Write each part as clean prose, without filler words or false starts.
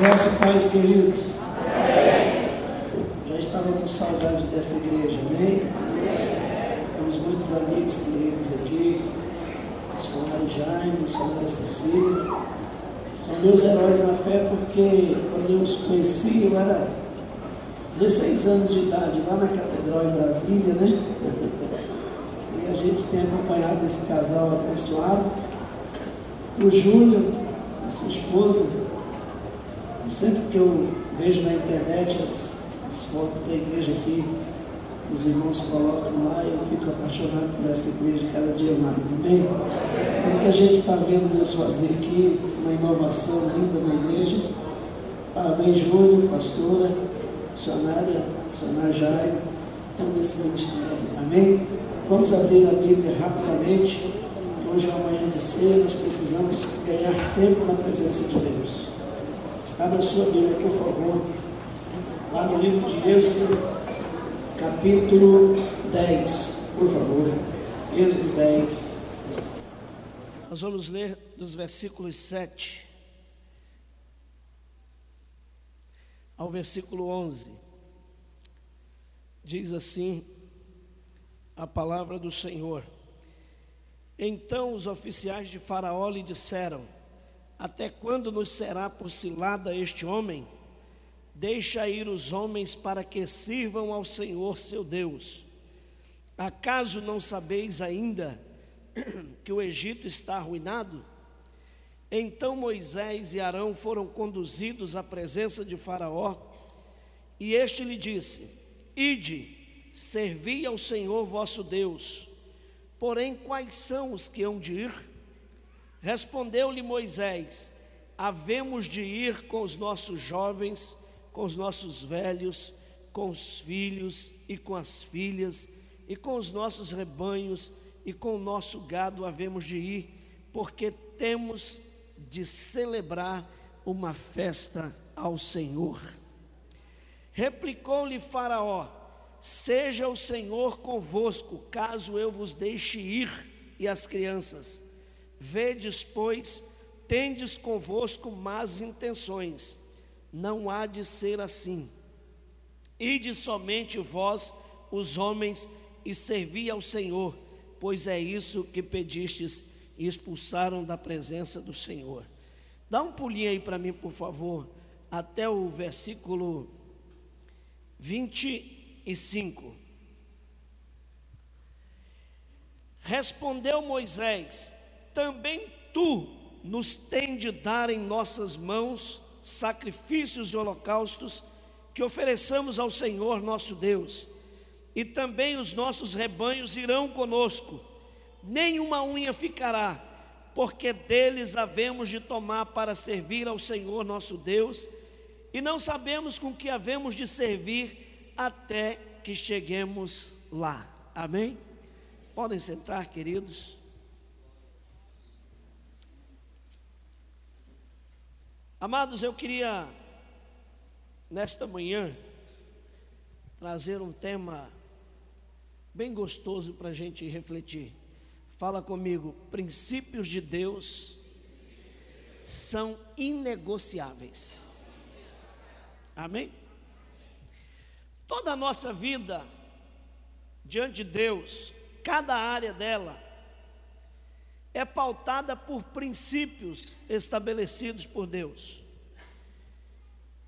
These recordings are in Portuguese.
Graça e paz, queridos. Já estava com saudade dessa igreja, amém? Temos muitos amigos queridos aqui, missionário Jaime, missionária Cecília. São meus heróis na fé porque quando eu os conheci, eu era 16 anos de idade, lá na Catedral em Brasília, né? E a gente tem acompanhado esse casal abençoado. O Júnior e sua esposa. Sempre que eu vejo na internet as fotos da igreja aqui, os irmãos colocam lá, eu fico apaixonado por essa igreja cada dia mais, amém? O que a gente está vendo Deus fazer aqui, uma inovação linda na igreja. Parabéns, Júnior, pastora, missionária Jairo, todo esse ministério, amém? Vamos abrir a Bíblia rapidamente. Hoje é uma manhã de ceia, nós precisamos ganhar tempo na presença de Deus. Abra a sua Bíblia, por favor, lá no livro de Êxodo, capítulo 10, por favor. Êxodo 10. Nós vamos ler dos versículos 7 ao versículo 11. Diz assim a palavra do Senhor. Então os oficiais de Faraó lhe disseram: até quando nos será por cilada este homem? Deixa ir os homens para que sirvam ao Senhor seu Deus. Acaso não sabeis ainda que o Egito está arruinado? Então Moisés e Arão foram conduzidos à presença de Faraó, e este lhe disse: ide, servi ao Senhor vosso Deus. Porém, quais são os que hão de ir? Respondeu-lhe Moisés: havemos de ir com os nossos jovens, com os nossos velhos, com os filhos e com as filhas, e com os nossos rebanhos e com o nosso gado havemos de ir, porque temos de celebrar uma festa ao Senhor. Replicou-lhe Faraó: seja o Senhor convosco, caso eu vos deixe ir, e as crianças. Vedes, pois, tendes convosco más intenções, não há de ser assim. Ide somente vós, os homens, e servi ao Senhor, pois é isso que pedistes, e expulsaram da presença do Senhor. Dá um pulinho aí para mim, por favor, até o versículo 25. Respondeu Moisés: também tu nos tem de dar em nossas mãos sacrifícios de holocaustos que ofereçamos ao Senhor nosso Deus, e também os nossos rebanhos irão conosco, nenhuma unha ficará, porque deles havemos de tomar para servir ao Senhor nosso Deus, e não sabemos com que havemos de servir até que cheguemos lá. Amém? Podem sentar, queridos. Amados, eu queria nesta manhã trazer um tema bem gostoso para a gente refletir. Fala comigo: princípios de Deus são inegociáveis. Amém? Toda a nossa vida diante de Deus, cada área dela é pautada por princípios estabelecidos por Deus.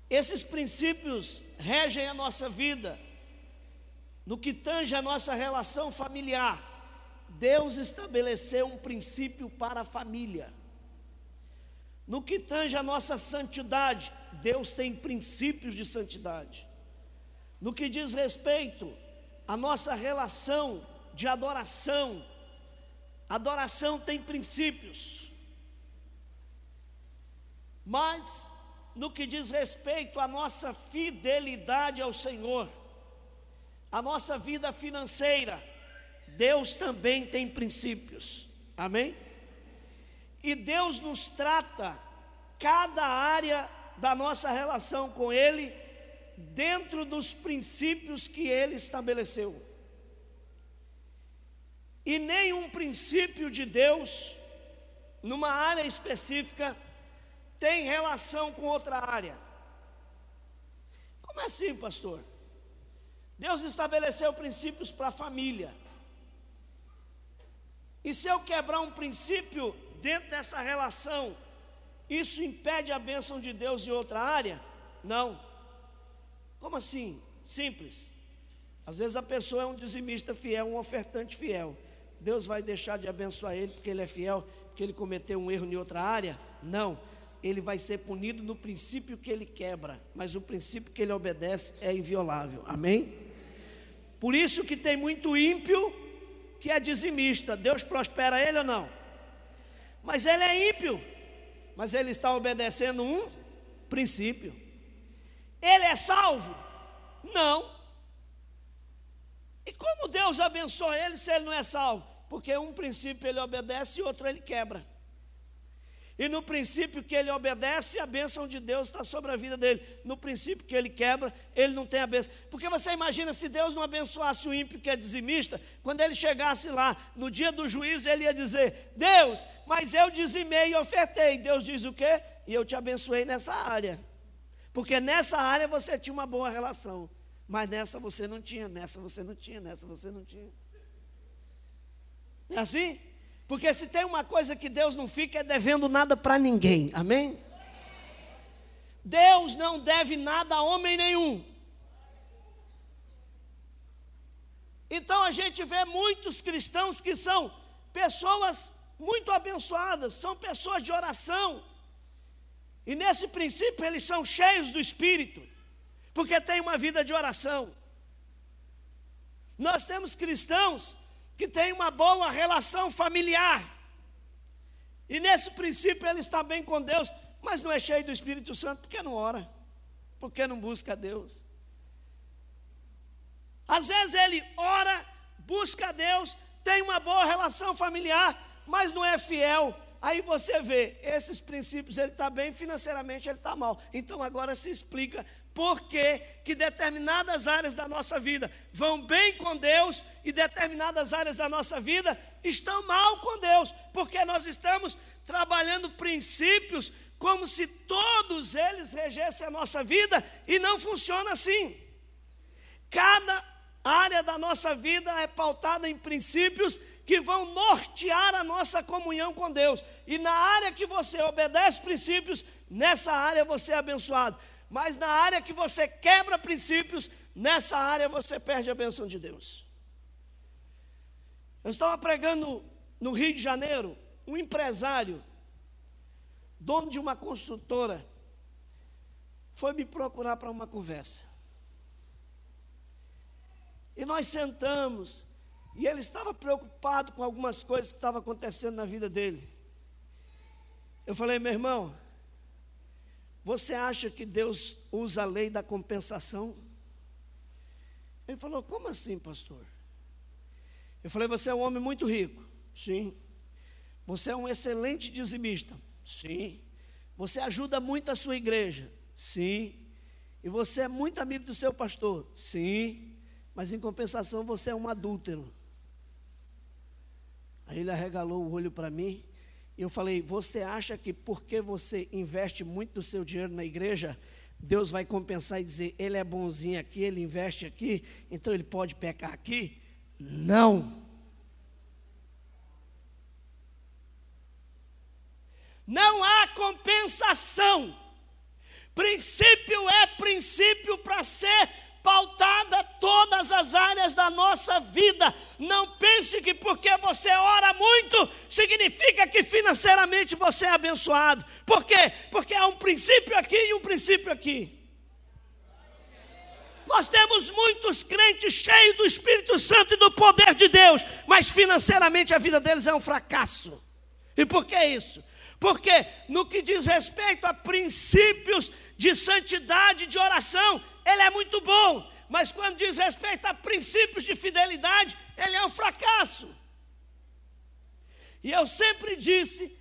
Esses princípios regem a nossa vida. No que tange a nossa relação familiar, Deus estabeleceu um princípio para a família. No que tange a nossa santidade, Deus tem princípios de santidade. No que diz respeito à nossa relação de adoração, adoração tem princípios. Mas no que diz respeito à nossa fidelidade ao Senhor, a nossa vida financeira, Deus também tem princípios. Amém? E Deus nos trata cada área da nossa relação com Ele dentro dos princípios que Ele estabeleceu. E nenhum princípio de Deus, numa área específica, tem relação com outra área. Como é assim, pastor? Deus estabeleceu princípios para a família. E se eu quebrar um princípio dentro dessa relação, isso impede a bênção de Deus em outra área? Não. Como assim? Simples. Às vezes a pessoa é um dizimista fiel, um ofertante fiel. Deus vai deixar de abençoar ele porque ele é fiel, porque ele cometeu um erro em outra área? Não. Ele vai ser punido no princípio que ele quebra, mas o princípio que ele obedece é inviolável. Amém? Por isso que tem muito ímpio que é dizimista. Deus prospera ele ou não? Mas ele é ímpio, mas ele está obedecendo um princípio. Ele é salvo? Não. E como Deus abençoa ele se ele não é salvo? Porque um princípio ele obedece e outro ele quebra. E no princípio que ele obedece, a bênção de Deus está sobre a vida dele. No princípio que ele quebra, ele não tem a bênção. Porque você imagina, se Deus não abençoasse o ímpio que é dizimista, quando ele chegasse lá, no dia do juízo, ele ia dizer: Deus, mas eu dizimei e ofertei. Deus diz o quê? E eu te abençoei nessa área. Porque nessa área você tinha uma boa relação. Mas nessa você não tinha, nessa você não tinha, nessa você não tinha. É assim? Porque se tem uma coisa que Deus não fica é devendo nada para ninguém, amém? Deus não deve nada a homem nenhum. Então a gente vê muitos cristãos que são pessoas muito abençoadas, são pessoas de oração. E nesse princípio eles são cheios do Espírito, porque têm uma vida de oração. Nós temos cristãos que têm uma boa relação familiar, e nesse princípio ele está bem com Deus, mas não é cheio do Espírito Santo, porque não ora, porque não busca a Deus. Às vezes ele ora, busca a Deus, tem uma boa relação familiar, mas não é fiel. Aí você vê, esses princípios, ele está bem, financeiramente ele está mal. Então agora se explica por que determinadas áreas da nossa vida vão bem com Deus e determinadas áreas da nossa vida estão mal com Deus. Porque nós estamos trabalhando princípios como se todos eles regessem a nossa vida, e não funciona assim. Cada área da nossa vida é pautada em princípios que vão nortear a nossa comunhão com Deus. E na área que você obedece princípios, nessa área você é abençoado. Mas na área que você quebra princípios, nessa área você perde a bênção de Deus. Eu estava pregando no Rio de Janeiro, um empresário, dono de uma construtora, foi me procurar para uma conversa. E nós sentamos, e ele estava preocupado com algumas coisas que estavam acontecendo na vida dele. Eu falei: meu irmão, você acha que Deus usa a lei da compensação? Ele falou: como assim, pastor? Eu falei: você é um homem muito rico. Sim. Você é um excelente dizimista. Sim. Você ajuda muito a sua igreja. Sim. E você é muito amigo do seu pastor. Sim. Mas em compensação você é um adúltero. Aí ele arregalou o olho para mim. E eu falei: você acha que porque você investe muito do seu dinheiro na igreja, Deus vai compensar e dizer: ele é bonzinho aqui, ele investe aqui, então ele pode pecar aqui? Não. Não há compensação. Princípio é princípio para ser pautada todas as áreas da nossa vida. Não pense que porque você ora muito, significa que financeiramente você é abençoado. Por quê? Porque há um princípio aqui e um princípio aqui. Nós temos muitos crentes cheios do Espírito Santo e do poder de Deus, mas financeiramente a vida deles é um fracasso. E por que isso? Porque no que diz respeito a princípios de santidade, de oração, ele é muito bom, mas quando diz respeito a princípios de fidelidade, ele é um fracasso. E eu sempre disse,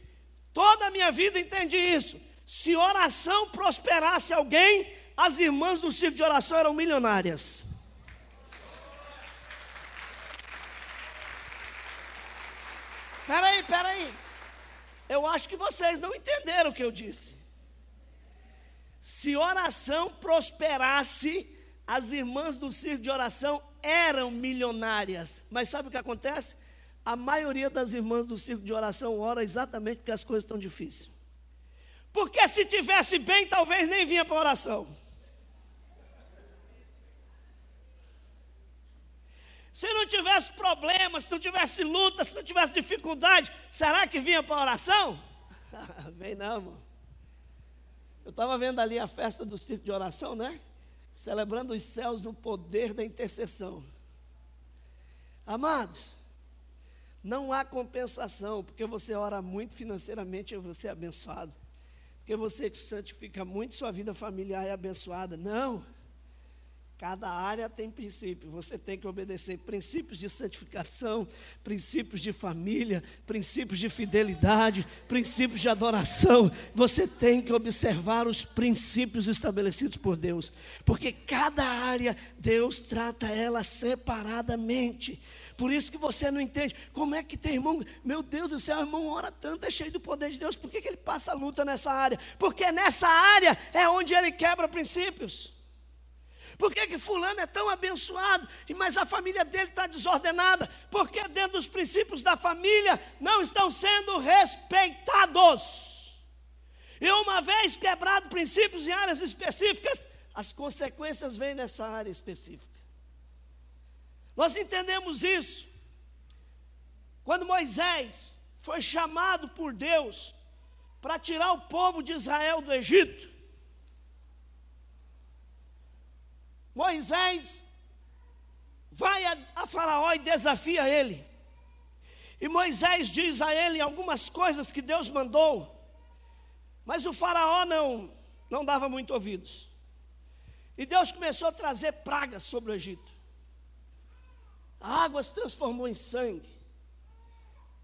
toda a minha vida entendi isso: se oração prosperasse alguém, as irmãs do círculo de oração eram milionárias. Peraí, eu acho que vocês não entenderam o que eu disse. Se oração prosperasse, as irmãs do círculo de oração eram milionárias. Mas sabe o que acontece? A maioria das irmãs do círculo de oração ora exatamente porque as coisas estão difíceis. Porque se tivesse bem, talvez nem vinha para a oração. Se não tivesse problemas, se não tivesse luta, se não tivesse dificuldade, será que vinha para a oração? Vem não, irmão. Eu estava vendo ali a festa do círculo de oração, né? Celebrando os céus no poder da intercessão. Amados, não há compensação, porque você ora muito financeiramente e você é abençoado. Porque você santifica muito, sua vida familiar é abençoada. Não. Cada área tem princípio, você tem que obedecer princípios de santificação, princípios de família, princípios de fidelidade, princípios de adoração. Você tem que observar os princípios estabelecidos por Deus, porque cada área Deus trata ela separadamente. Por isso que você não entende, como é que tem irmão, meu Deus do céu, o irmão ora tanto, é cheio do poder de Deus, por que ele passa a luta nessa área? Porque nessa área é onde ele quebra princípios. Por que fulano é tão abençoado, mas a família dele está desordenada? Porque dentro dos princípios da família não estão sendo respeitados. E uma vez quebrado princípios em áreas específicas, as consequências vêm nessa área específica. Nós entendemos isso quando Moisés foi chamado por Deus para tirar o povo de Israel do Egito. Moisés vai a Faraó e desafia ele. E Moisés diz a ele algumas coisas que Deus mandou, mas o Faraó não dava muito ouvidos. E Deus começou a trazer pragas sobre o Egito. A água se transformou em sangue,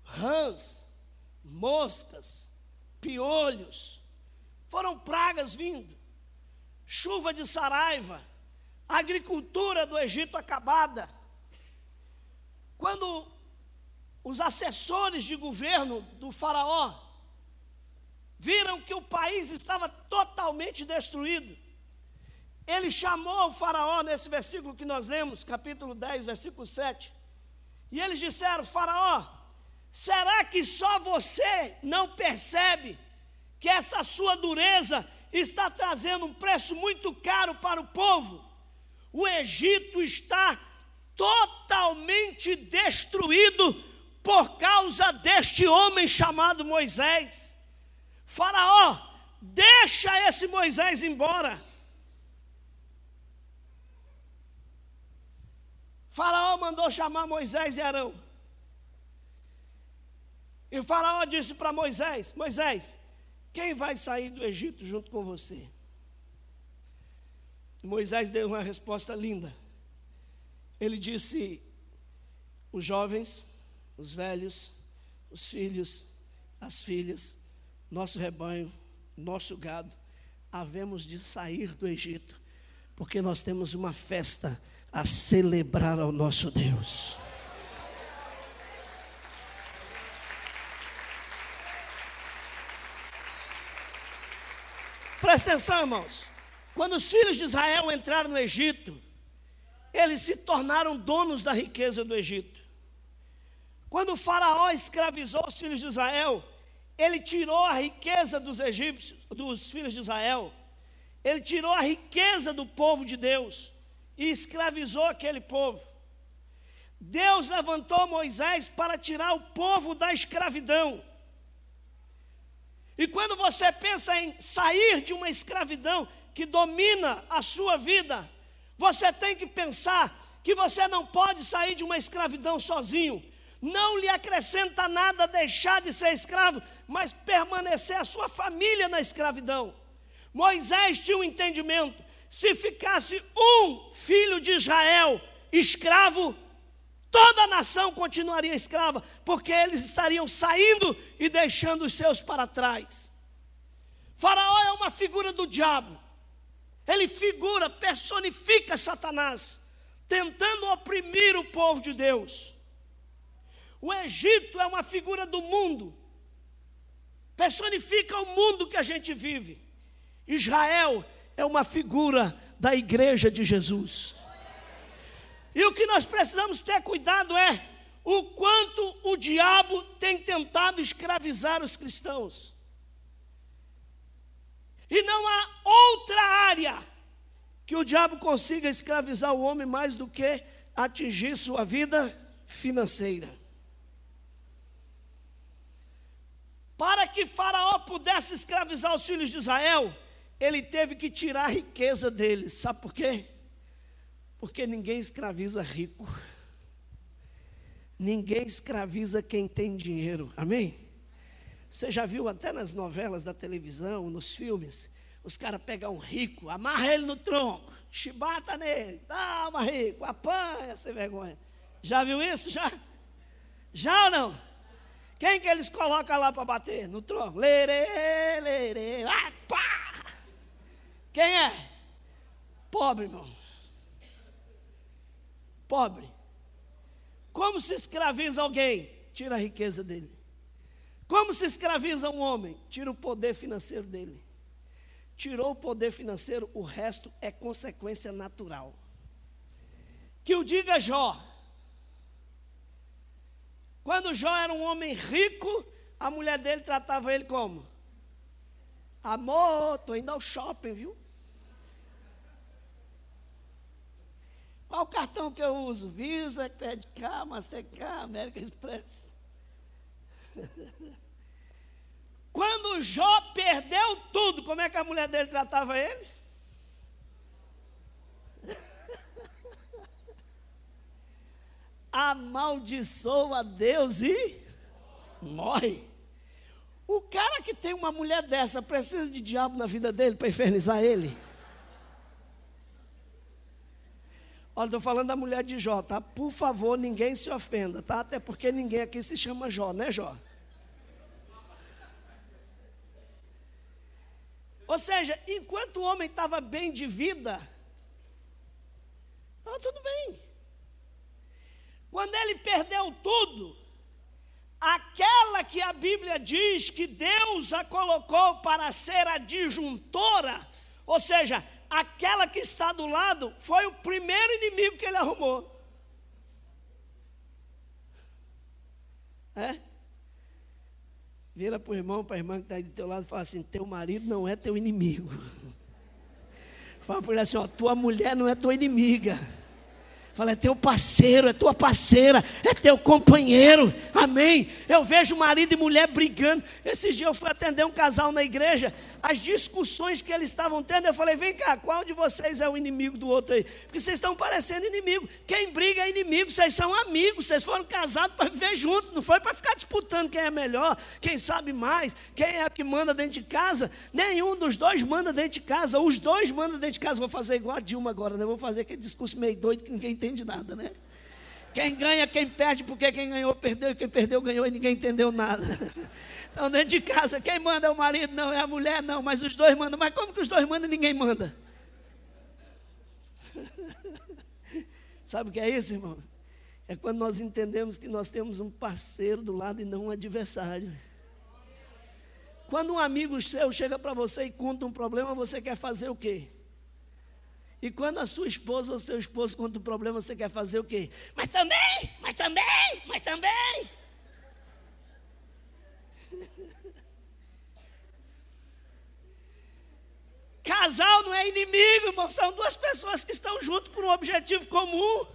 rãs, moscas, piolhos, foram pragas vindo, chuva de saraiva, a agricultura do Egito acabada. Quando os assessores de governo do Faraó viram que o país estava totalmente destruído, ele chamou o Faraó nesse versículo que nós lemos, capítulo 10, versículo 7, e eles disseram: Faraó, será que só você não percebe que essa sua dureza está trazendo um preço muito caro para o povo? O Egito está totalmente destruído por causa deste homem chamado Moisés. Faraó, deixa esse Moisés embora. Faraó mandou chamar Moisés e Arão. E o Faraó disse para Moisés: Moisés, quem vai sair do Egito junto com você? Moisés deu uma resposta linda. Ele disse: os jovens, os velhos, os filhos, as filhas, nosso rebanho, nosso gado, havemos de sair do Egito, porque nós temos uma festa a celebrar ao nosso Deus. Presta atenção, irmãos. Quando os filhos de Israel entraram no Egito, eles se tornaram donos da riqueza do Egito. Quando o Faraó escravizou os filhos de Israel, ele tirou a riqueza dos egípcios, dos filhos de Israel. Ele tirou a riqueza do povo de Deus e escravizou aquele povo. Deus levantou Moisés para tirar o povo da escravidão. E quando você pensa em sair de uma escravidão que domina a sua vida, você tem que pensar que você não pode sair de uma escravidão sozinho. Não lhe acrescenta nada deixar de ser escravo, mas permanecer a sua família na escravidão. Moisés tinha um entendimento: se ficasse um filho de Israel escravo, toda a nação continuaria escrava, porque eles estariam saindo e deixando os seus para trás. Faraó é uma figura do diabo. Ele figura, personifica Satanás, tentando oprimir o povo de Deus. O Egito é uma figura do mundo, personifica o mundo que a gente vive. Israel é uma figura da igreja de Jesus. E o que nós precisamos ter cuidado é o quanto o diabo tem tentado escravizar os cristãos. E não há outra área que o diabo consiga escravizar o homem mais do que atingir sua vida financeira. Para que Faraó pudesse escravizar os filhos de Israel, ele teve que tirar a riqueza deles. Sabe por quê? Porque ninguém escraviza rico. Ninguém escraviza quem tem dinheiro. Amém? Você já viu até nas novelas da televisão, nos filmes, os caras pegam um rico, amarra ele no tronco, chibata nele, dá uma rico, apanha, sem vergonha. Já viu isso? Já? Já ou não? Quem que eles colocam lá para bater? No tronco. Lerê, lerê, pá! Quem é? Pobre, irmão. Pobre. Como se escraviza alguém? Tira a riqueza dele. Como se escraviza um homem? Tira o poder financeiro dele. Tirou o poder financeiro, o resto é consequência natural. Que o diga Jó. Quando Jó era um homem rico, a mulher dele tratava ele como? Amor, estou indo ao shopping, viu? Qual o cartão que eu uso? Visa, Credit Card, Mastercard, American Express. Quando Jó perdeu tudo, como é que a mulher dele tratava ele? Amaldiçoa a Deus e morre. O cara que tem uma mulher dessa precisa de diabo na vida dele para infernizar ele? Olha, estou falando da mulher de Jó, tá? Por favor, ninguém se ofenda, tá? Até porque ninguém aqui se chama Jó, né, Jó? Ou seja, enquanto o homem estava bem de vida, estava tudo bem. Quando ele perdeu tudo, aquela que a Bíblia diz que Deus a colocou para ser a disjuntora, ou seja, aquela que está do lado, foi o primeiro inimigo que ele arrumou. Vira para o irmão, para a irmã que está aí do teu lado e fala assim: teu marido não é teu inimigo. Fala para ele assim: ó, tua mulher não é tua inimiga. Fala, é teu parceiro, é tua parceira, é teu companheiro, amém? Eu vejo marido e mulher brigando. Esses dias eu fui atender um casal na igreja, as discussões que eles estavam tendo, eu falei: vem cá, qual de vocês é o inimigo do outro aí? Porque vocês estão parecendo inimigo. Quem briga é inimigo, vocês são amigos, vocês foram casados para viver juntos, não foi para ficar disputando quem é melhor, quem sabe mais, quem é que manda dentro de casa. Nenhum dos dois manda dentro de casa, os dois mandam dentro de casa. Vou fazer igual a Dilma agora, né? Vou fazer aquele discurso meio doido que ninguém entende nada, né? Quem ganha, quem perde, porque quem ganhou, perdeu, e quem perdeu, ganhou, e ninguém entendeu nada. Então, dentro de casa, quem manda é o marido, não, é a mulher, não, mas os dois mandam. Mas como que os dois mandam e ninguém manda? Sabe o que é isso, irmão? É quando nós entendemos que nós temos um parceiro do lado e não um adversário. Quando um amigo seu chega para você e conta um problema, você quer fazer o quê? E quando a sua esposa ou seu esposo conta um problema, você quer fazer o quê? Mas também. Casal não é inimigo, irmão. São duas pessoas que estão juntas por um objetivo comum.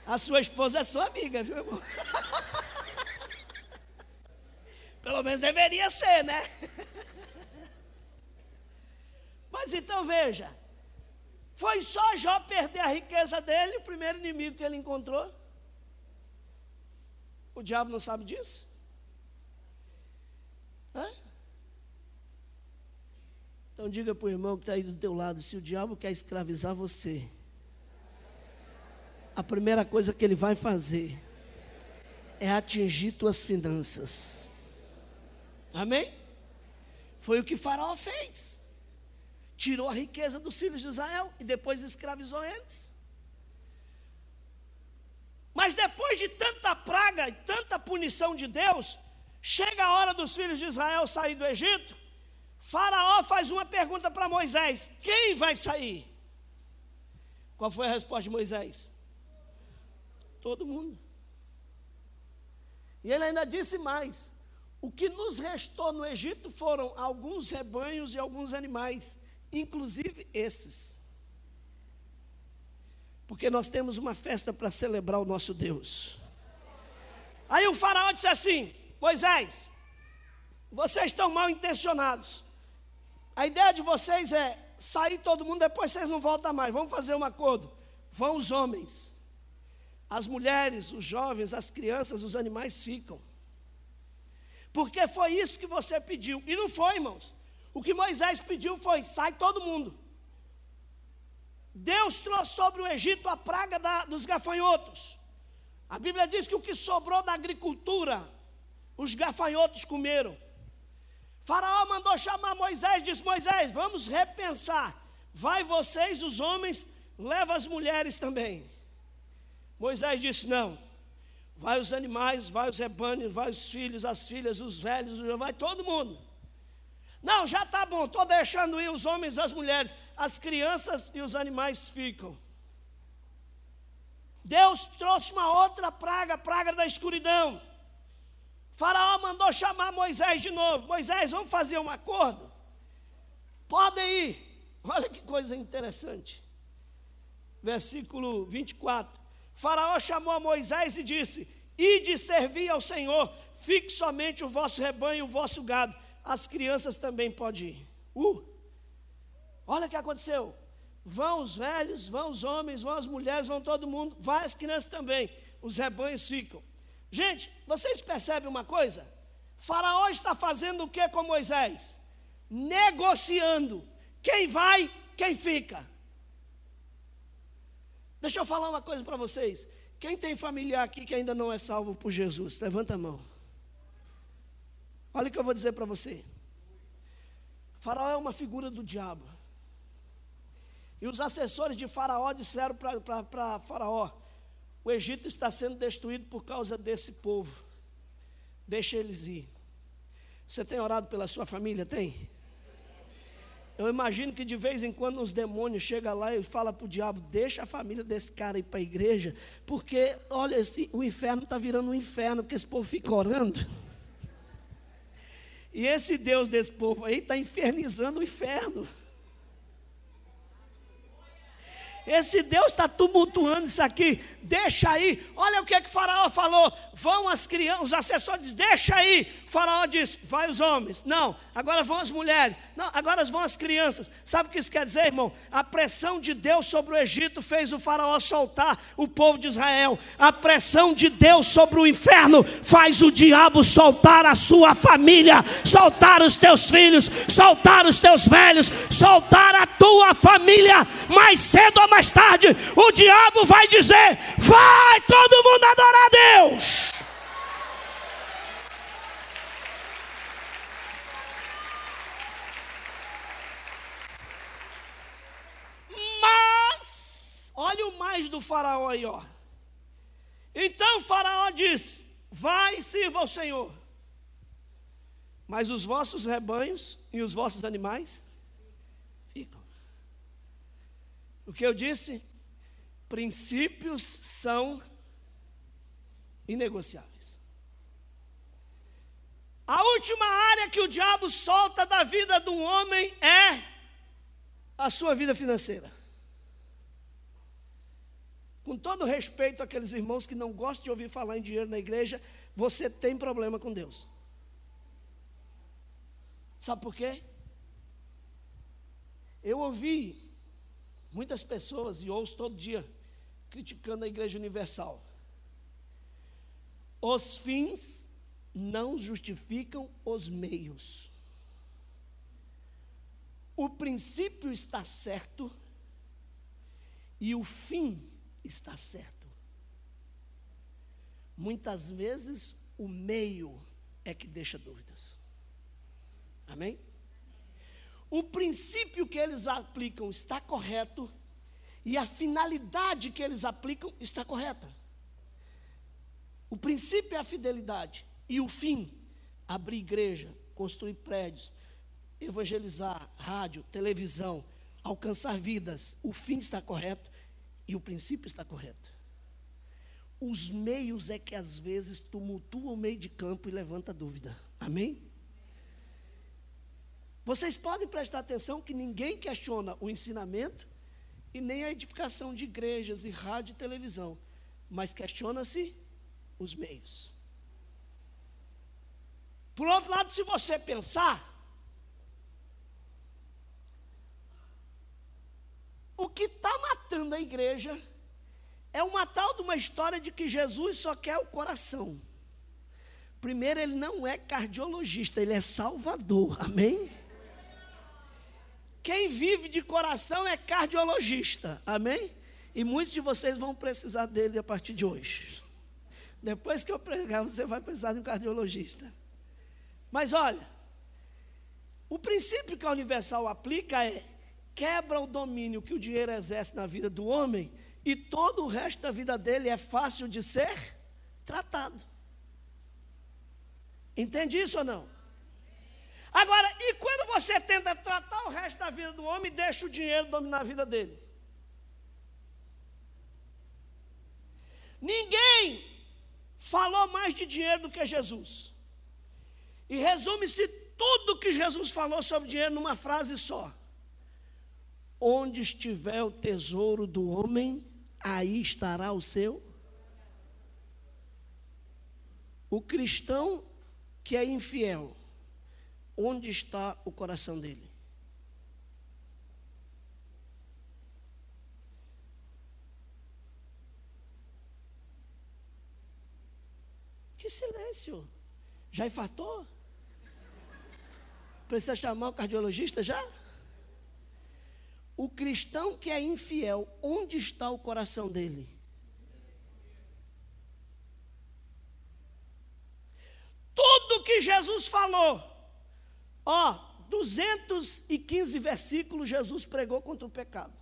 A sua esposa é sua amiga, viu, irmão? Pelo menos deveria ser, né? Mas então veja, foi só Jó perder a riqueza dele, o primeiro inimigo que ele encontrou. O diabo não sabe disso? Então diga para o irmão que está aí do teu lado: se o diabo quer escravizar você, a primeira coisa que ele vai fazer é atingir tuas finanças. Amém? Foi o que Faraó fez. Tirou a riqueza dos filhos de Israel e depois escravizou eles. Mas depois de tanta praga, praga e tanta punição de Deus, chega a hora dos filhos de Israel sair do Egito, Faraó faz uma pergunta para Moisés: quem vai sair? Qual foi a resposta de Moisés? Todo mundo. E ele ainda disse mais: o que nos restou no Egito foram alguns rebanhos e alguns animais, inclusive esses. Porque nós temos uma festa para celebrar o nosso Deus. Aí o faraó disse assim: Moisés, vocês estão mal intencionados. A ideia de vocês é sair todo mundo, depois vocês não voltam mais. Vamos fazer um acordo. Vão os homens, as mulheres, os jovens, as crianças, os animais ficam. Porque foi isso que você pediu. E não foi, irmãos. O que Moisés pediu foi: sai todo mundo. Deus trouxe sobre o Egito a praga dos gafanhotos. A Bíblia diz que o que sobrou da agricultura, os gafanhotos comeram. Faraó mandou chamar Moisés, disse: Moisés, vamos repensar. Vai vocês, os homens, leva as mulheres também. Moisés disse: não. Vai os animais, vai os rebanhos, vai os filhos, as filhas, os velhos, vai todo mundo. Não, já está bom, estou deixando ir os homens e as mulheres, as crianças e os animais ficam. Deus trouxe uma outra praga, a praga da escuridão. Faraó mandou chamar Moisés de novo: Moisés, vamos fazer um acordo? Podem ir. Olha que coisa interessante. Versículo 24. Faraó chamou a Moisés e disse: ide servir ao Senhor, fique somente o vosso rebanho e o vosso gado. As crianças também podem ir. Olha o que aconteceu. Vão os velhos, vão os homens, vão as mulheres, vão todo mundo. Vai as crianças também. Os rebanhos ficam. Gente, vocês percebem uma coisa? Faraó está fazendo o que com Moisés? Negociando. Quem vai, quem fica. Deixa eu falar uma coisa para vocês. Quem tem familiar aqui que ainda não é salvo por Jesus? Levanta a mão. Olha o que eu vou dizer para você. Faraó é uma figura do diabo. E os assessores de Faraó disseram para Faraó: o Egito está sendo destruído por causa desse povo. Deixa eles ir. Você tem orado pela sua família? Tem? Eu imagino que de vez em quando os demônios chegam lá e falam para o diabo: deixa a família desse cara ir para a igreja, porque olha, o inferno está virando um inferno, porque esse povo fica orando. E esse Deus desse povo aí está infernizando o inferno. Esse Deus está tumultuando isso aqui. Deixa aí. Olha o que Faraó falou. Vão as crianças, os assessores, deixa aí. Faraó disse: vai os homens. Não, agora vão as mulheres. Não, agora vão as crianças. Sabe o que isso quer dizer, irmão? A pressão de Deus sobre o Egito fez o Faraó soltar o povo de Israel. A pressão de Deus sobre o inferno faz o diabo soltar a sua família, soltar os teus filhos, soltar os teus velhos, soltar a tua família. Mais cedo ou mais tarde, o diabo vai dizer: vai todo mundo adorar a Deus. Mas, olha o mais do faraó aí, ó. Então o faraó disse: vai e sirva ao Senhor, mas os vossos rebanhos e os vossos animais ficam. O que eu disse? Princípios são inegociáveis. A última área que o diabo solta da vida de um homem é a sua vida financeira. Com todo respeito àqueles irmãos que não gostam de ouvir falar em dinheiro na igreja, você tem problema com Deus. Sabe por quê? Eu ouvi muitas pessoas, e ouço todo dia, criticando a Igreja Universal. Os fins não justificam os meios. O princípio está certo e o fim está certo. Muitas vezes o meio é que deixa dúvidas. Amém? O princípio que eles aplicam está correto e a finalidade que eles aplicam está correta. O O princípio é a fidelidade. E o fim, abrir igreja, construir prédios, evangelizar, rádio, televisão, alcançar vidas. O fim está correto e o princípio está correto. Os meios é que às vezes tumultuam o meio de campo e levanta dúvida. Amém? Vocês podem prestar atenção que ninguém questiona o ensinamento e nem a edificação de igrejas e rádio e televisão, mas questiona-se os meios. Por outro lado, se você pensar, o que está matando a igreja é uma tal de uma história de que Jesus só quer o coração. Primeiro, ele não é cardiologista, ele é salvador, amém? Quem vive de coração é cardiologista, amém? E muitos de vocês vão precisar dele a partir de hoje. Depois que eu pregar, você vai precisar de um cardiologista. Mas olha, o princípio que a Universal aplica é: quebra o domínio que o dinheiro exerce na vida do homem e todo o resto da vida dele é fácil de ser tratado. Entende isso ou não? Agora, e quando você tenta tratar o resto da vida do homem, deixa o dinheiro dominar a vida dele? Ninguém falou mais de dinheiro do que Jesus. E resume-se tudo que Jesus falou sobre dinheiro numa frase só: onde estiver o tesouro do homem, aí estará o seu. O cristão que é infiel, onde está o coração dele? Que silêncio! Já infartou? Precisa chamar o cardiologista já? O cristão que é infiel, onde está o coração dele? Tudo que Jesus falou, 215 versículos Jesus pregou contra o pecado.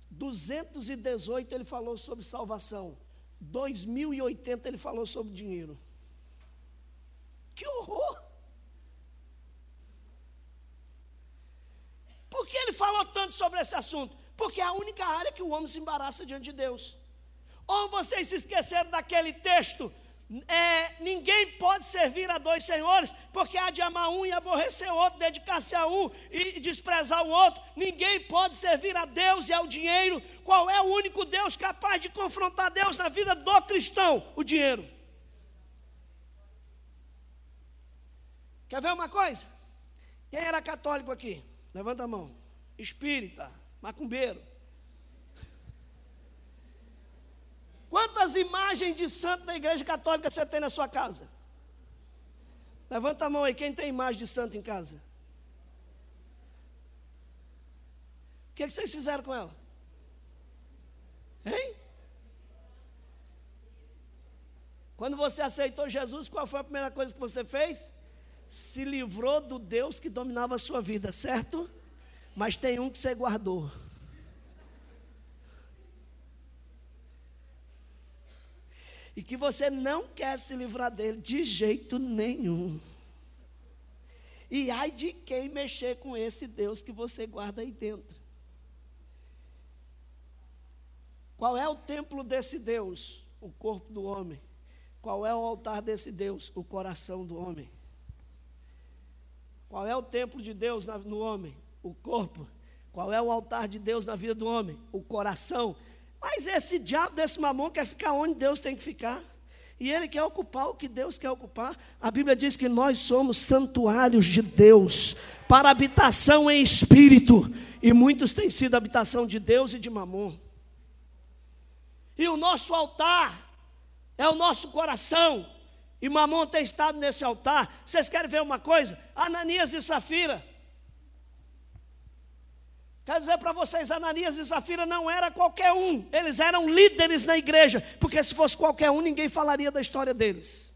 218 ele falou sobre salvação. 2080 ele falou sobre dinheiro. Que horror! Por que ele falou tanto sobre esse assunto? Porque é a única área que o homem se embaraça diante de Deus. Ou vocês se esqueceram daquele texto: ninguém pode servir a dois senhores, porque há de amar um e aborrecer o outro, dedicar-se a um e desprezar o outro. Ninguém pode servir a Deus e ao dinheiro. Qual é o único Deus capaz de confrontar Deus na vida do cristão? O dinheiro. Quer ver uma coisa? Quem era católico aqui? Levanta a mão. Espírita, macumbeiro. Quantas imagens de santo da igreja católica você tem na sua casa? Levanta a mão aí, quem tem imagem de santo em casa? O que vocês fizeram com ela? Hein? Quando você aceitou Jesus, qual foi a primeira coisa que você fez? Se livrou do Deus que dominava a sua vida, certo? Mas tem um que você guardou. E que você não quer se livrar dele de jeito nenhum. E ai de quem mexer com esse Deus que você guarda aí dentro. Qual é o templo desse Deus? O corpo do homem. Qual é o altar desse Deus? O coração do homem. Qual é o templo de Deus no homem? O corpo. Qual é o altar de Deus na vida do homem? O coração. Mas esse diabo desse mamão quer ficar onde Deus tem que ficar. E ele quer ocupar o que Deus quer ocupar. A Bíblia diz que nós somos santuários de Deus, para habitação em espírito. E muitos têm sido habitação de Deus e de mamon. E o nosso altar é o nosso coração. E mamon tem estado nesse altar. Vocês querem ver uma coisa? Ananias e Safira. Quero dizer para vocês, Ananias e Safira não era qualquer um. Eles eram líderes na igreja. Porque se fosse qualquer um, ninguém falaria da história deles.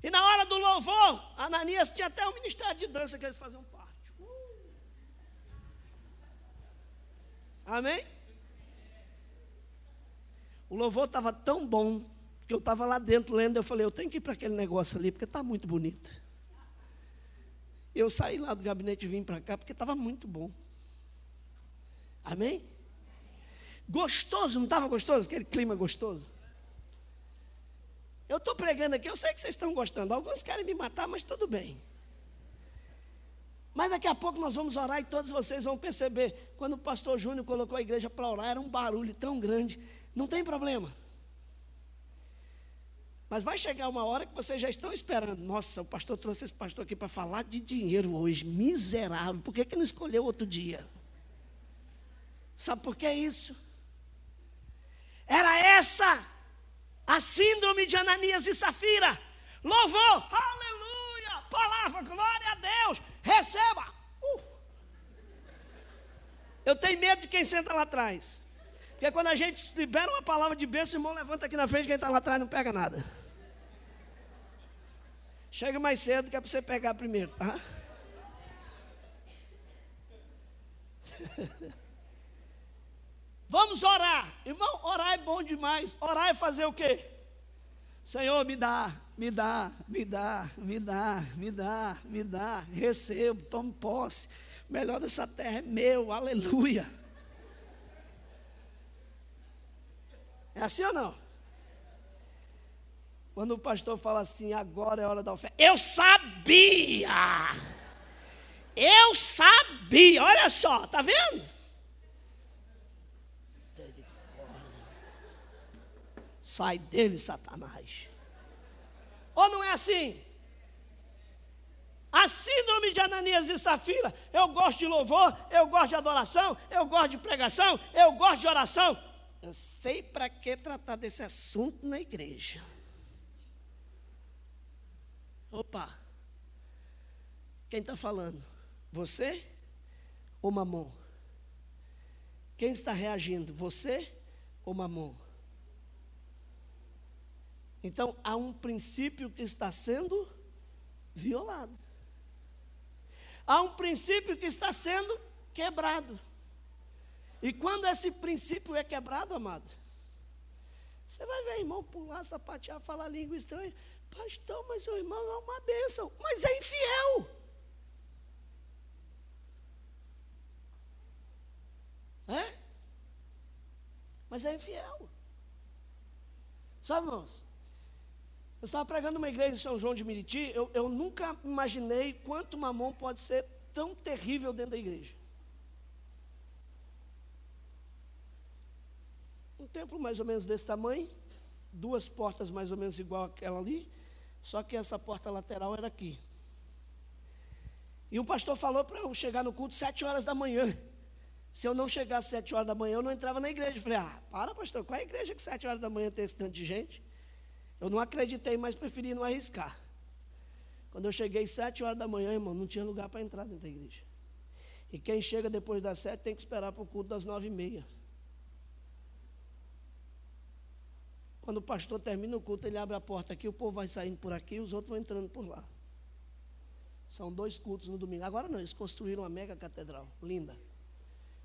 E na hora do louvor, Ananias tinha até um ministério de dança que eles faziam parte. Amém? O louvor estava tão bom, que eu estava lá dentro lendo, eu falei, eu tenho que ir para aquele negócio ali, porque está muito bonito. Eu saí lá do gabinete e vim para cá, porque estava muito bom. Amém? Gostoso, não estava gostoso? Aquele clima gostoso. Eu estou pregando aqui, eu sei que vocês estão gostando. Alguns querem me matar, mas tudo bem. Mas daqui a pouco nós vamos orar e todos vocês vão perceber. Quando o pastor Júnior colocou a igreja para orar, era um barulho tão grande. Não tem problema. Mas vai chegar uma hora que vocês já estão esperando. Nossa, o pastor trouxe esse pastor aqui para falar de dinheiro hoje. Miserável. Por que não escolheu outro dia? Sabe por que isso? Era essa a síndrome de Ananias e Safira. Louvor, aleluia, palavra, glória a Deus, receba. Eu tenho medo de quem senta lá atrás. Porque quando a gente libera uma palavra de bênção, o irmão levanta aqui na frente, quem está lá atrás não pega nada. Chega mais cedo que é para você pegar primeiro, tá? Vamos orar. Irmão, orar é bom demais. Orar é fazer o quê? Senhor, me dá. Recebo, tomo posse. O melhor dessa terra é meu, aleluia. É assim ou não? Quando o pastor fala assim, agora é hora da oferta. Eu sabia. Olha só, tá vendo? Sai dele, Satanás. Ou não é assim? A síndrome de Ananias e Safira. Eu gosto de louvor, eu gosto de adoração, eu gosto de pregação, eu gosto de oração. Eu sei para que tratar desse assunto na igreja. Opa. Quem está falando? Você ou Mamon? Quem está reagindo? Você ou Mamon? Então, há um princípio que está sendo violado. Há um princípio que está sendo quebrado. E quando esse princípio é quebrado, amado, você vai ver irmão pular, sapatear, falar língua estranha. Pastor, mas o irmão é uma bênção. Mas é infiel. É? Mas é infiel. Sabe, irmãos? Eu estava pregando numa igreja em São João de Meriti. Eu nunca imaginei quanto Mamon pode ser tão terrível dentro da igreja. Um templo mais ou menos desse tamanho, 2 portas mais ou menos igual àquela ali, só que essa porta lateral era aqui. E o pastor falou para eu chegar no culto 7 horas da manhã. Se eu não chegasse 7 horas da manhã, eu não entrava na igreja. Eu falei, para pastor, qual é a igreja que 7 horas da manhã tem esse tanto de gente? Eu não acreditei, mas preferi não arriscar. Quando eu cheguei 7 horas da manhã, irmão, não tinha lugar para entrar dentro da igreja. E quem chega depois das 7 tem que esperar para o culto das 9h30. Quando o pastor termina o culto, ele abre a porta aqui, o povo vai saindo por aqui e os outros vão entrando por lá. São 2 cultos no domingo. Agora não, eles construíram uma mega catedral, linda.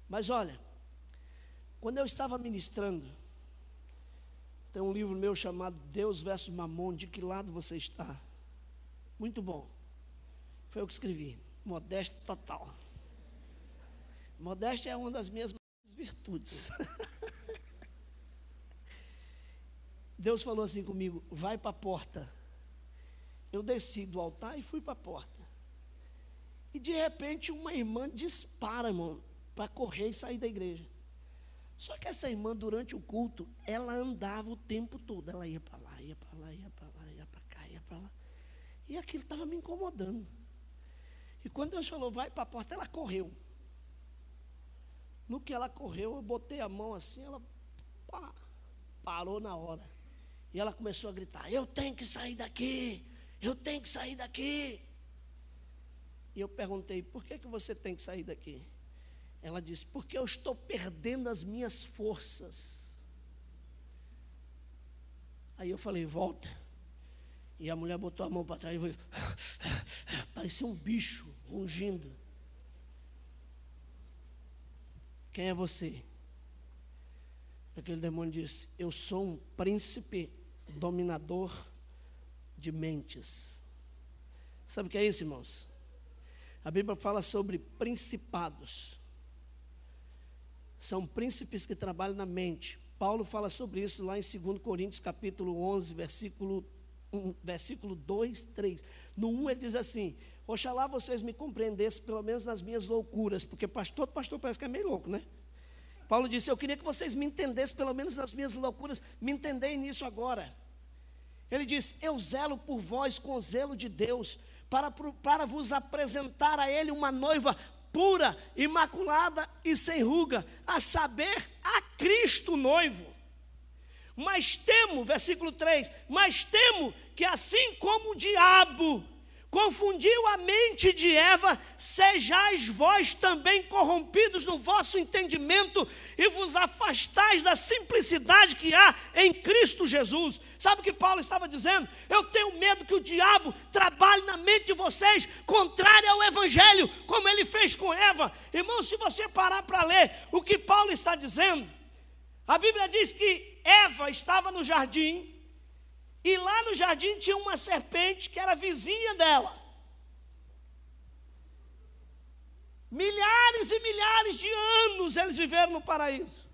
Mas olha, quando eu estava ministrando, tem um livro meu chamado Deus versus Mamon, de que lado você está? Muito bom. Foi eu que escrevi. Modéstia total. Modéstia é uma das minhas virtudes. Deus falou assim comigo, vai para a porta. Eu desci do altar e fui para a porta. E de repente uma irmã dispara, irmão, para correr e sair da igreja. Só que essa irmã, durante o culto, ela andava o tempo todo. Ela ia para lá, ia para lá, ia para lá, ia para cá, ia para lá. E aquilo estava me incomodando. E quando Deus falou, vai para a porta, ela correu. No que ela correu, eu botei a mão assim, ela parou na hora. E ela começou a gritar, eu tenho que sair daqui, eu tenho que sair daqui. E eu perguntei, por que você tem que sair daqui? Ela disse, porque eu estou perdendo as minhas forças. Aí eu falei, volta. E a mulher botou a mão para trás e foi, parecia um bicho rugindo. Quem é você? Aquele demônio disse: eu sou um príncipe dominador de mentes. Sabe o que é isso, irmãos? A Bíblia fala sobre principados. São príncipes que trabalham na mente. Paulo fala sobre isso lá em 2 Coríntios capítulo 11, versículo 2, 3. No 1 ele diz assim: oxalá vocês me compreendessem pelo menos nas minhas loucuras, porque todo pastor parece que é meio louco, né? Paulo disse: eu queria que vocês me entendessem pelo menos nas minhas loucuras, me entendem nisso agora. Ele diz: eu zelo por vós com o zelo de Deus, para vos apresentar a Ele uma noiva pura, imaculada e sem ruga, a saber, a Cristo noivo. Mas temo, versículo 3, mas temo que assim como o diabo confundiu a mente de Eva, sejais vós também corrompidos no vosso entendimento e vos afastais da simplicidade que há em Cristo Jesus. Sabe o que Paulo estava dizendo? Eu tenho medo que o diabo trabalhe na mente de vocês, contrário ao Evangelho, como ele fez com Eva. Irmão, se você parar para ler o que Paulo está dizendo, a Bíblia diz que Eva estava no jardim, e lá no jardim tinha uma serpente que era vizinha dela. Milhares e milhares de anos eles viveram no paraíso,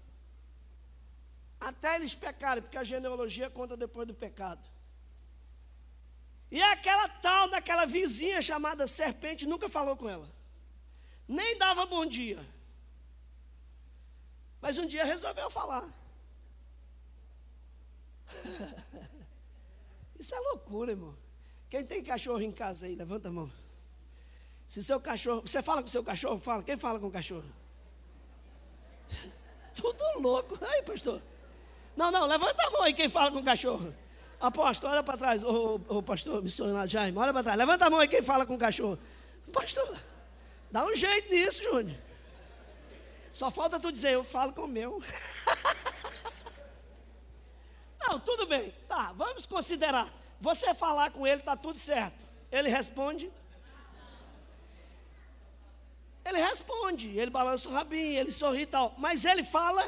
até eles pecarem, porque a genealogia conta depois do pecado. E aquela tal daquela vizinha chamada serpente nunca falou com ela, nem dava bom dia. Mas um dia resolveu falar. Isso é loucura, irmão. Quem tem cachorro em casa aí, levanta a mão. Se seu cachorro, você fala com seu cachorro? Fala. Quem fala com o cachorro? Tudo louco. Aí, pastor. Não, levanta a mão aí quem fala com o cachorro. Apóstolo, olha para trás. Ô, pastor, missionário Jaime, olha para trás. Levanta a mão aí quem fala com o cachorro. Pastor, dá um jeito nisso, Júnior. Só falta tu dizer: eu falo com o meu. Não, tudo bem, tá, vamos considerar. Você falar com ele, está tudo certo. Ele responde? Ele responde, ele balança o rabinho, ele sorri e tal. Mas ele fala?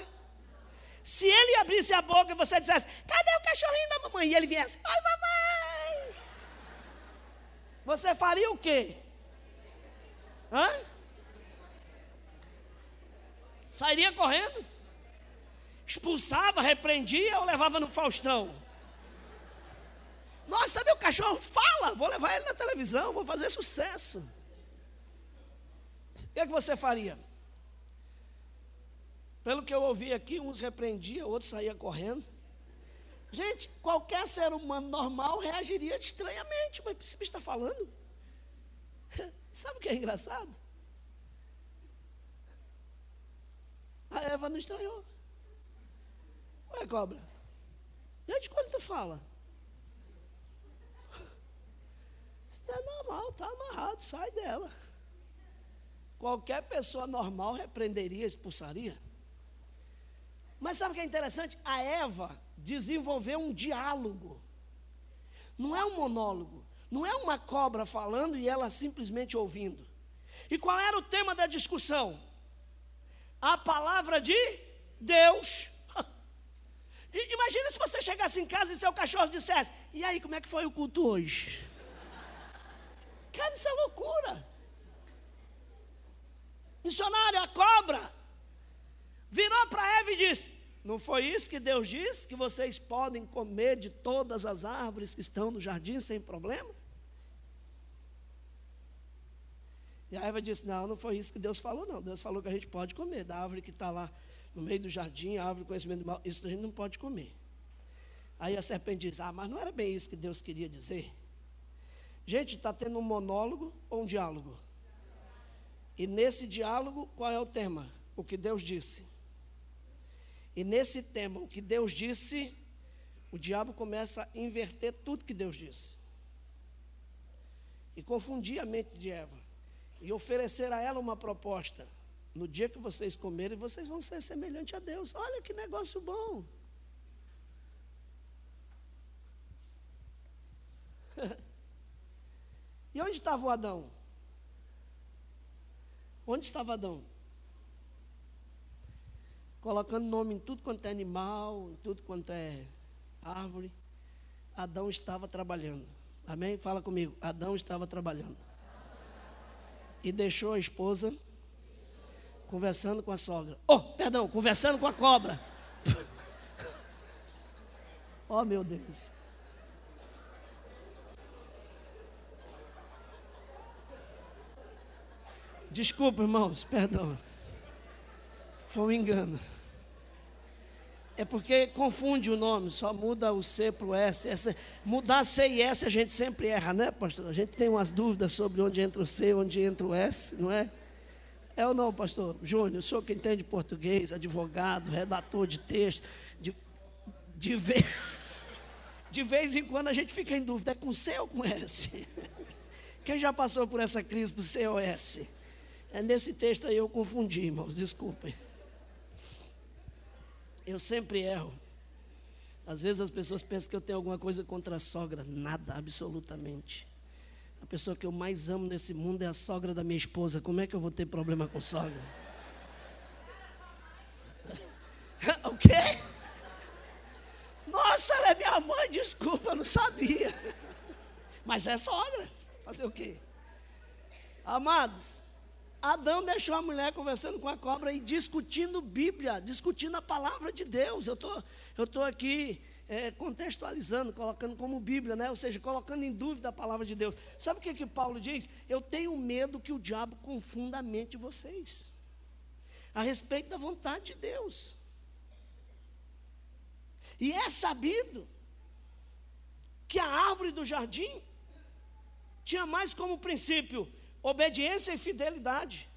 Se ele abrisse a boca e você dissesse: cadê o cachorrinho da mamãe? E ele viesse: ai, mamãe. Você faria o quê? Sairia correndo? Expulsava, repreendia ou levava no Faustão? Nossa, meu cachorro fala, vou levar ele na televisão, vou fazer sucesso. O que é que você faria? Pelo que eu ouvi aqui, uns repreendiam, outros saíam correndo. Gente, qualquer ser humano normal reagiria estranhamente, mas esse bicho está falando. Sabe o que é engraçado? A Eva não estranhou. Ué, cobra, desde quando tu fala? Isso não é normal, está amarrado, sai dela. Qualquer pessoa normal repreenderia, expulsaria. Mas sabe o que é interessante? A Eva desenvolveu um diálogo. Não é um monólogo. Não é uma cobra falando e ela simplesmente ouvindo. E qual era o tema da discussão? A palavra de Deus. Imagina se você chegasse em casa e seu cachorro dissesse: e aí, como é que foi o culto hoje? Cara, isso é loucura. Missionário, a cobra virou para Eva e disse: não foi isso que Deus disse? Que vocês podem comer de todas as árvores que estão no jardim sem problema? E a Eva disse: não foi isso que Deus falou, não. Deus falou que a gente pode comer da árvore que está lá no meio do jardim, a árvore do conhecimento do mal, isso a gente não pode comer. Aí a serpente diz: mas não era bem isso que Deus queria dizer. Gente, está tendo um monólogo ou um diálogo? E nesse diálogo, qual é o tema? O que Deus disse. E nesse tema, o que Deus disse, o diabo começa a inverter tudo que Deus disse. E confundir a mente de Eva. E oferecer a ela uma proposta: no dia que vocês comerem, vocês vão ser semelhantes a Deus. Olha que negócio bom. E onde estava o Adão? Onde estava Adão? colocando nome em tudo quanto é animal, em tudo quanto é árvore. Adão estava trabalhando. Amém? Fala comigo. Adão estava trabalhando. E deixou a esposa conversando com a sogra. Conversando com a cobra. Oh, meu Deus. Desculpa, irmãos, perdão. Foi um engano. É porque confunde o nome, só muda o C para o S. Mudar C e S a gente sempre erra, né, pastor? A gente tem umas dúvidas sobre onde entra o C, onde entra o S, não é? É ou não, pastor? Júnior, o senhor que entende português, advogado, redator de texto, de vez em quando a gente fica em dúvida, é com C ou com S? Quem já passou por essa crise do C ou S? É nesse texto aí eu confundi, irmãos, desculpem. Eu sempre erro. Às vezes as pessoas pensam que eu tenho alguma coisa contra a sogra. Nada, absolutamente. A pessoa que eu mais amo nesse mundo é a sogra da minha esposa. Como é que eu vou ter problema com sogra? O quê? Nossa, ela é minha mãe, desculpa, eu não sabia. Mas é sogra. Fazer o quê? Amados, Adão deixou a mulher conversando com a cobra e discutindo Bíblia, discutindo a palavra de Deus. Eu estou aqui contextualizando, colocando como Bíblia, né? Ou seja, colocando em dúvida a palavra de Deus. Sabe o que Paulo diz? Eu tenho medo que o diabo confunda a mente de vocês a respeito da vontade de Deus. E é sabido que a árvore do jardim tinha mais como princípio obediência e fidelidade.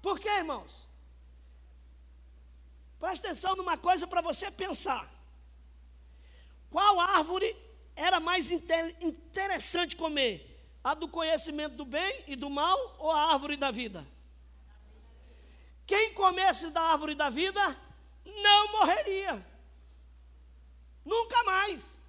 Por quê, irmãos? Presta atenção numa coisa para você pensar. Qual árvore era mais interessante comer? A do conhecimento do bem e do mal ou a árvore da vida? Quem comesse da árvore da vida não morreria. Nunca mais.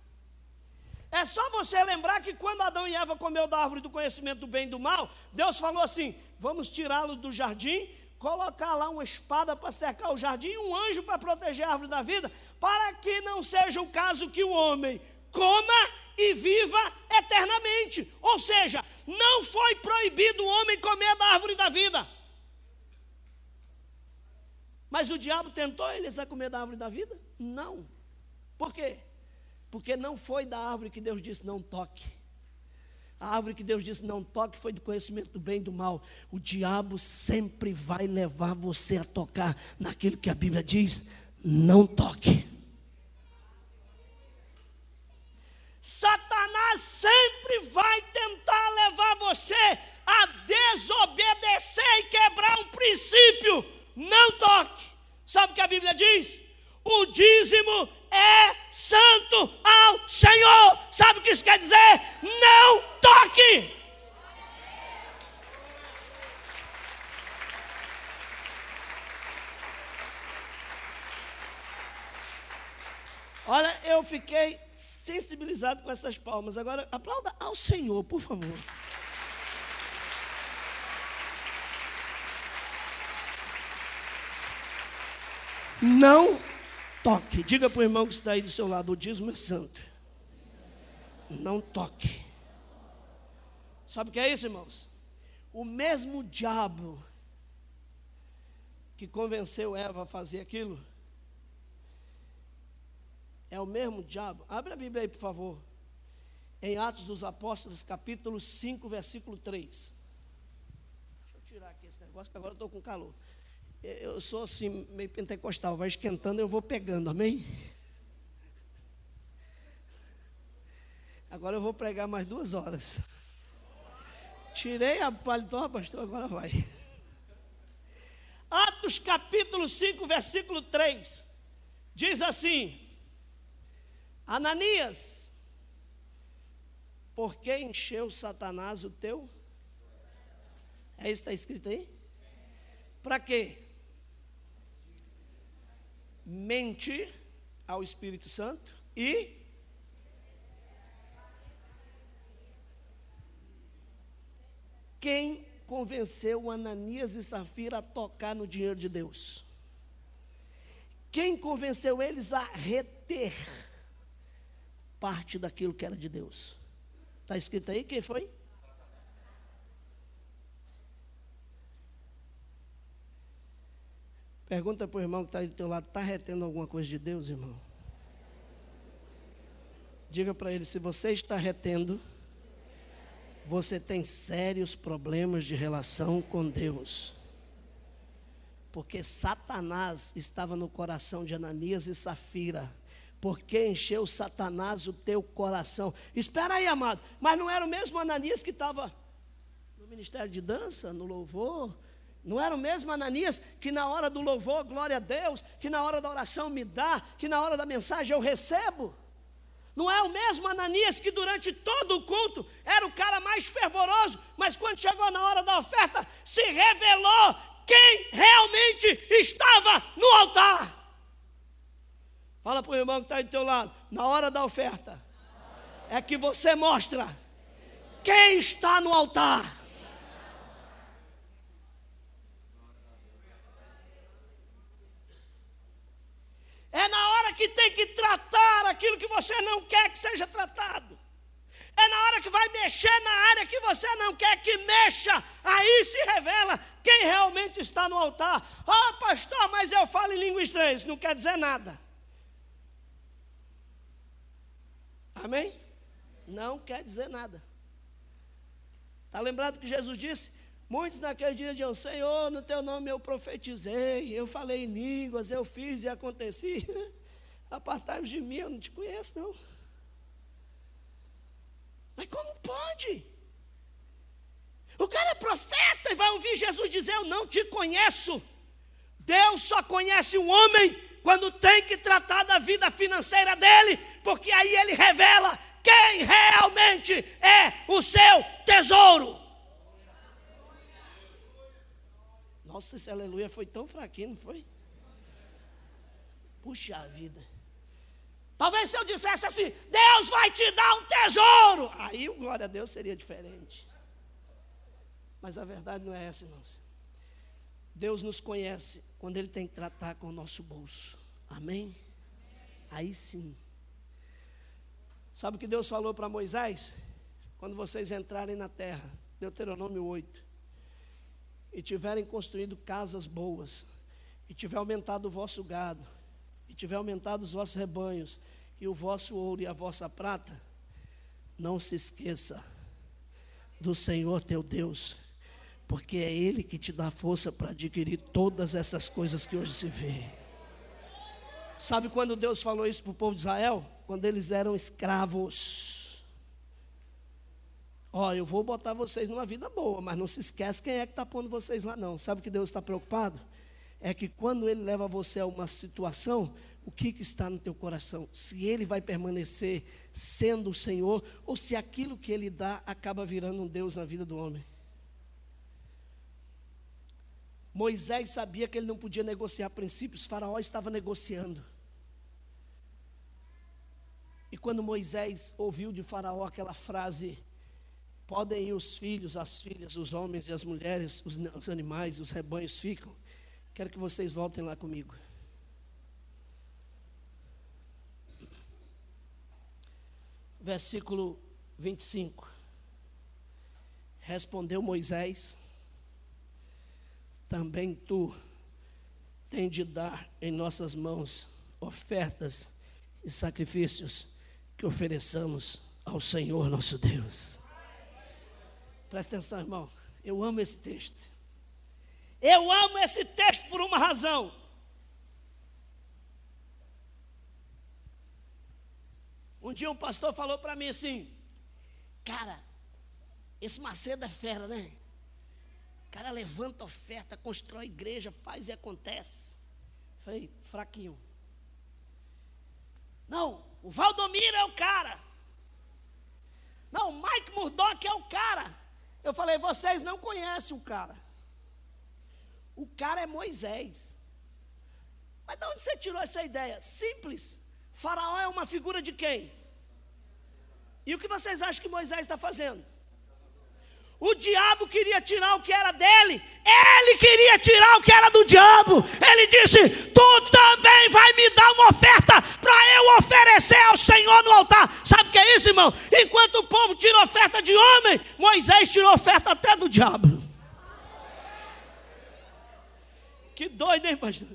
É só você lembrar que quando Adão e Eva comeu da árvore do conhecimento do bem e do mal, Deus falou assim: vamos tirá-lo do jardim, colocar lá uma espada para cercar o jardim e um anjo para proteger a árvore da vida, para que não seja o caso que o homem coma e viva eternamente. Ou seja, não foi proibido o homem comer da árvore da vida. Mas o diabo tentou eles a comer da árvore da vida? Não. Por quê? Porque não foi da árvore que Deus disse não toque. A árvore que Deus disse não toque foi do conhecimento do bem e do mal. O diabo sempre vai levar você a tocar naquilo que a Bíblia diz, não toque. Satanás sempre vai tentar levar você a desobedecer e quebrar um princípio, não toque. Sabe o que a Bíblia diz? O dízimo é santo ao Senhor. Sabe o que isso quer dizer? Não toque. Olha, eu fiquei sensibilizado com essas palmas. Agora, aplauda ao Senhor, por favor. Não toque. Diga para o irmão que está aí do seu lado: o dízimo é santo. Não toque. Sabe o que é isso, irmãos? O mesmo diabo que convenceu Eva a fazer aquilo é o mesmo diabo. Abre a Bíblia aí, por favor. Em Atos dos Apóstolos, capítulo 5, versículo 3. Deixa eu tirar aqui esse negócio, que agora eu estou com calor. Eu sou assim, meio pentecostal, vai esquentando, eu vou pegando, amém? Agora eu vou pregar mais 2 horas. Tirei a paletó, pastor, agora vai. Atos capítulo 5, versículo 3. Diz assim: Ananias, por que encheu Satanás o teu? É isso que está escrito aí? Para quê? Mentir ao Espírito Santo e quem convenceu Ananias e Safira a tocar no dinheiro de Deus? Quem convenceu eles a reter parte daquilo que era de Deus? Está escrito aí quem foi? Pergunta para o irmão que está aí do teu lado, está retendo alguma coisa de Deus, irmão? Diga para ele, se você está retendo, você tem sérios problemas de relação com Deus. Porque Satanás estava no coração de Ananias e Safira. Porque encheu Satanás o teu coração? Espera aí, amado, mas não era o mesmo Ananias que estava no ministério de dança, no louvor? Não era o mesmo Ananias que na hora do louvor, glória a Deus, que na hora da oração me dá, que na hora da mensagem eu recebo? Não é o mesmo Ananias que durante todo o culto era o cara mais fervoroso, mas quando chegou na hora da oferta, se revelou quem realmente estava no altar? Fala para o irmão que está aí do teu lado, na hora da oferta, é que você mostra quem está no altar. É na hora que tem que tratar aquilo que você não quer que seja tratado. É na hora que vai mexer na área que você não quer que mexa. Aí se revela quem realmente está no altar. Ah, pastor, mas eu falo em língua estranha. Isso não quer dizer nada. Amém? Não quer dizer nada. Está lembrado que Jesus disse? Muitos naquele dia diziam, Senhor, no teu nome eu profetizei, eu falei em línguas, eu fiz e aconteci. Apartai-vos de mim, eu não te conheço não. Mas como pode? O cara é profeta e vai ouvir Jesus dizer, eu não te conheço. Deus só conhece um homem quando tem que tratar da vida financeira dele, porque aí ele revela quem realmente é o seu tesouro. Nossa, esse aleluia foi tão fraquinho, não foi? Puxa vida. Talvez se eu dissesse assim, Deus vai te dar um tesouro, aí o glória a Deus seria diferente. Mas a verdade não é essa, irmãos. Deus nos conhece quando Ele tem que tratar com o nosso bolso. Amém? Aí sim. Sabe o que Deus falou para Moisés? Quando vocês entrarem na terra, Deuteronômio 8, e tiverem construído casas boas, e tiver aumentado o vosso gado, e tiver aumentado os vossos rebanhos, e o vosso ouro e a vossa prata, não se esqueça do Senhor teu Deus, porque é Ele que te dá força para adquirir todas essas coisas que hoje se vê. Sabe quando Deus falou isso para o povo de Israel? Quando eles eram escravos. Ó, eu vou botar vocês numa vida boa, mas não se esquece quem é que está pondo vocês lá não. Sabe o que Deus está preocupado? É que quando Ele leva você a uma situação, o que está no teu coração? Se Ele vai permanecer sendo o Senhor, ou se aquilo que Ele dá acaba virando um Deus na vida do homem. Moisés sabia que ele não podia negociar princípios, Faraó estava negociando. E quando Moisés ouviu de Faraó aquela frase, podem ir os filhos, as filhas, os homens e as mulheres, os animais, os rebanhos ficam. Quero que vocês voltem lá comigo. Versículo 25. Respondeu Moisés, também tu tens de dar em nossas mãos ofertas e sacrifícios que ofereçamos ao Senhor nosso Deus. Presta atenção, irmão. Eu amo esse texto. Eu amo esse texto por uma razão. Um dia um pastor falou para mim assim, cara, esse Macedo é fera, né? O cara levanta oferta, constrói igreja, faz e acontece. Falei, fraquinho. Não, o Valdomiro é o cara. Não, o Mike Murdock é o cara. Eu falei, vocês não conhecem o cara. O cara é Moisés. Mas de onde você tirou essa ideia? Simples. Faraó é uma figura de quem? E o que vocês acham que Moisés está fazendo? O diabo queria tirar o que era dele. Ele queria tirar o que era do diabo. Ele disse: tu também vai me dar uma oferta para eu oferecer ao Senhor no altar. Sabe o que é isso, irmão? Enquanto o povo tira oferta de homem, Moisés tirou oferta até do diabo. Que doido, hein, pastor?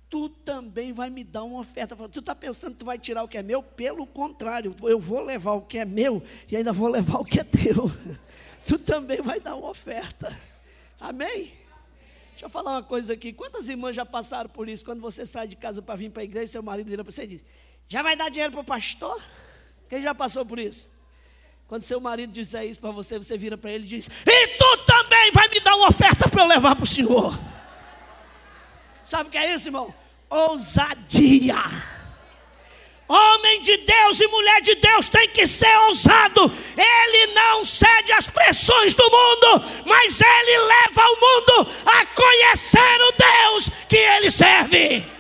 Tu também vai me dar uma oferta. Tu está pensando que tu vai tirar o que é meu? Pelo contrário, eu vou levar o que é meu e ainda vou levar o que é teu. Tu também vai dar uma oferta. Amém? Deixa eu falar uma coisa aqui. Quantas irmãs já passaram por isso? Quando você sai de casa para vir para a igreja, seu marido vira para você e diz: já vai dar dinheiro para o pastor? Quem já passou por isso? Quando seu marido disser isso para você, você vira para ele e diz: e tu também vai me dar uma oferta para eu levar para o Senhor. Sabe o que é isso, irmão? Ousadia. Homem de Deus e mulher de Deus tem que ser ousado. Ele não cede às pressões do mundo, mas ele leva o mundo a conhecer o Deus que ele serve.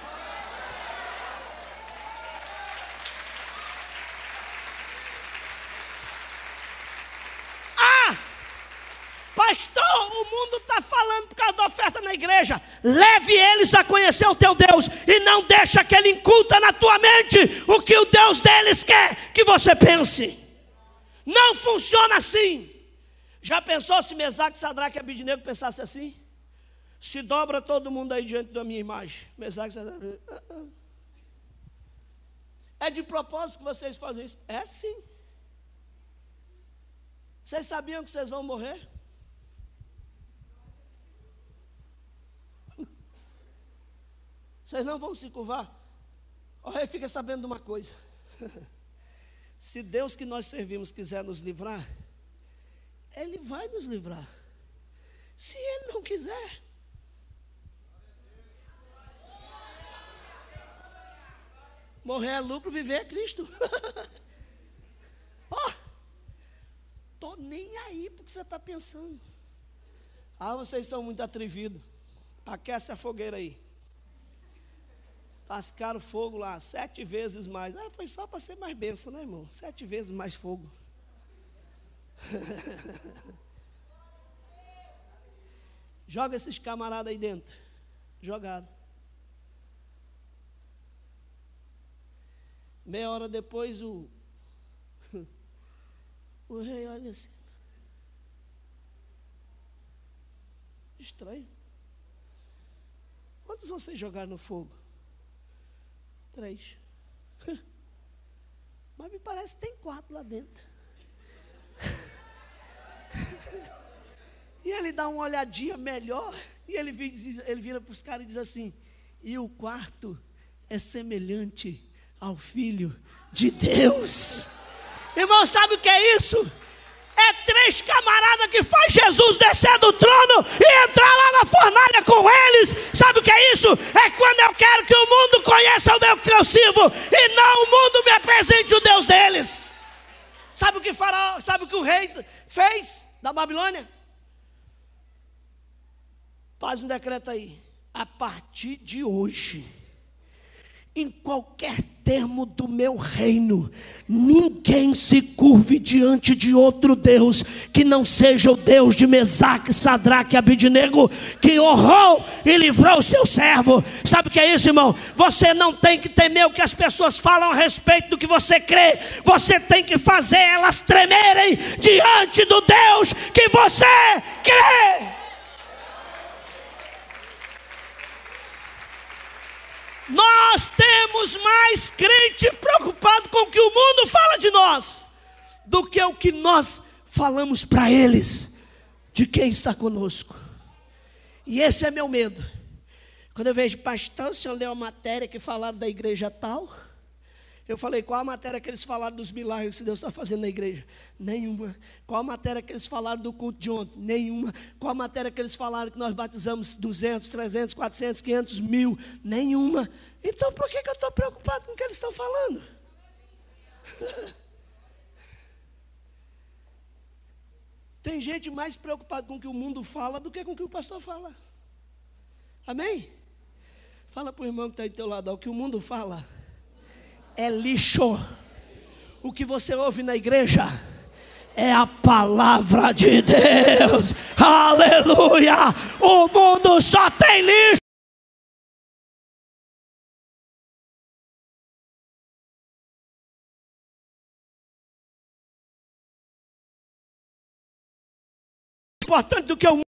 Pastor, o mundo está falando por causa da oferta na igreja. Leve eles a conhecer o teu Deus e não deixa que ele inculta na tua mente o que o Deus deles quer que você pense. Não funciona assim. Já pensou se Mesaque, Sadraque e Abidnego pensassem assim? Se dobra todo mundo aí diante da minha imagem. Mesaque, Sadraque. É de propósito que vocês fazem isso? É sim. Vocês sabiam que vocês vão morrer? Vocês não vão se curvar. O rei fica sabendo de uma coisa. Se Deus que nós servimos quiser nos livrar, Ele vai nos livrar. Se Ele não quiser, morrer é lucro, viver é Cristo. Tô nem aí porque você está pensando. Vocês são muito atrevidos. Aquece a fogueira aí. Tascaram fogo lá 7 vezes mais. Foi só para ser mais bênção, né, irmão? 7 vezes mais fogo. Joga esses camaradas aí dentro. Jogaram. Meia hora depois o rei olha assim. Estranho. Quantos vocês jogaram no fogo? 3. Mas me parece que tem 4 lá dentro. E ele dá uma olhadinha melhor. E ele vira para os caras e diz assim: e o quarto é semelhante ao Filho de Deus. Irmão, sabe o que é isso? É 3 camaradas que faz Jesus descer do trono e entrar lá na fornalha com eles. Sabe o que é isso? É quando eu quero que o mundo conheça o Deus que eu sirvo e não o mundo me apresente o Deus deles. Sabe o que Faraó, sabe o que o rei fez da Babilônia? Faz um decreto aí. A partir de hoje, em qualquer termo do meu reino, ninguém se curve diante de outro Deus que não seja o Deus de Mesaque, Sadraque e Abidnego, que honrou e livrou o seu servo. Sabe o que é isso, irmão? Você não tem que temer o que as pessoas falam a respeito do que você crê. Você tem que fazer elas tremerem diante do Deus que você crê. Nós temos mais crente preocupado com o que o mundo fala de nós do que o que nós falamos para eles de quem está conosco. E esse é meu medo. Quando eu vejo: pastor, o senhor leu a matéria que falaram da igreja tal? Eu falei: qual a matéria que eles falaram dos milagres que Deus está fazendo na igreja? Nenhuma. Qual a matéria que eles falaram do culto de ontem? Nenhuma. Qual a matéria que eles falaram que nós batizamos 200, 300, 400, 500, 1000? Nenhuma. Então por que eu estou preocupado com o que eles estão falando? Tem gente mais preocupada com o que o mundo fala do que com o que o pastor fala. Amém? Fala para o irmão que está aí do teu lado: o que o mundo fala é lixo. O que você ouve na igreja é a palavra de Deus. Aleluia! O mundo só tem lixo. Importante do que o